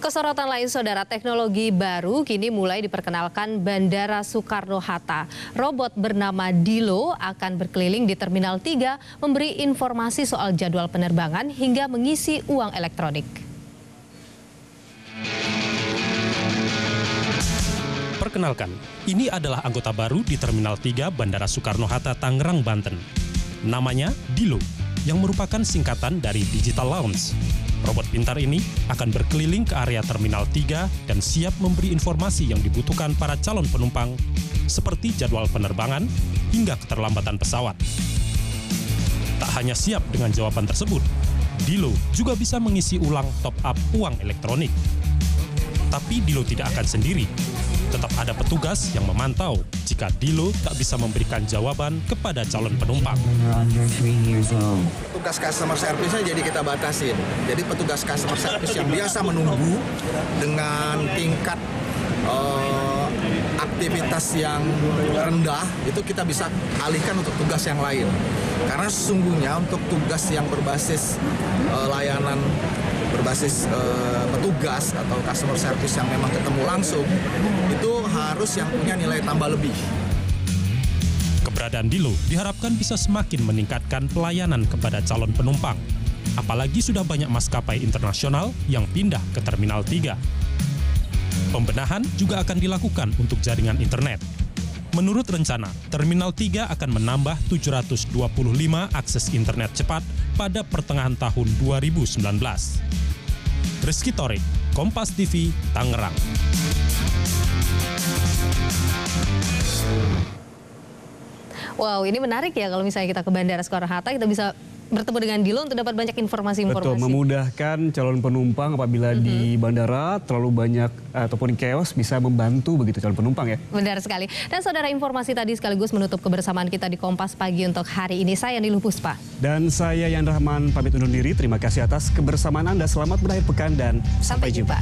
Kesorotan lain, saudara, teknologi baru kini mulai diperkenalkan Bandara Soekarno-Hatta. Robot bernama Dilo akan berkeliling di Terminal 3, memberi informasi soal jadwal penerbangan hingga mengisi uang elektronik. Perkenalkan, ini adalah anggota baru di Terminal 3 Bandara Soekarno-Hatta, Tangerang, Banten. Namanya Dilo, yang merupakan singkatan dari Digital Lounge. Robot pintar ini akan berkeliling ke area Terminal 3 dan siap memberi informasi yang dibutuhkan para calon penumpang, seperti jadwal penerbangan hingga keterlambatan pesawat. Tak hanya siap dengan jawaban tersebut, Dilo juga bisa mengisi ulang top-up uang elektronik. Tapi Dilo tidak akan sendiri. Tetap ada petugas yang memantau jika Dilo tak bisa memberikan jawaban kepada calon penumpang. Petugas customer service-nya jadi kita batasin. Jadi petugas customer service yang biasa menunggu dengan tingkat aktivitas yang rendah, itu kita bisa alihkan untuk tugas yang lain. Karena sesungguhnya untuk tugas yang berbasis layanan, berbasis petugas atau customer service yang memang ketemu langsung, itu harus yang punya nilai tambah lebih. Keberadaan Dilo diharapkan bisa semakin meningkatkan pelayanan kepada calon penumpang. Apalagi sudah banyak maskapai internasional yang pindah ke Terminal 3. Pembenahan juga akan dilakukan untuk jaringan internet. Menurut rencana, Terminal 3 akan menambah 725 akses internet cepat pada pertengahan tahun 2019. Rizky Torik, Kompas TV, Tangerang. Wow, ini menarik ya kalau misalnya kita ke Bandara Soekarno-Hatta, kita bisa bertemu dengan Dilo untuk dapat banyak informasi-informasi. Betul, memudahkan calon penumpang apabila di bandara terlalu banyak ataupun chaos, bisa membantu begitu calon penumpang ya. Benar sekali. Dan saudara, informasi tadi sekaligus menutup kebersamaan kita di Kompas Pagi untuk hari ini. Saya Niluh Puspa. Dan saya Yan Rahman pamit undur diri. Terima kasih atas kebersamaan Anda. Selamat berakhir pekan dan sampai jumpa.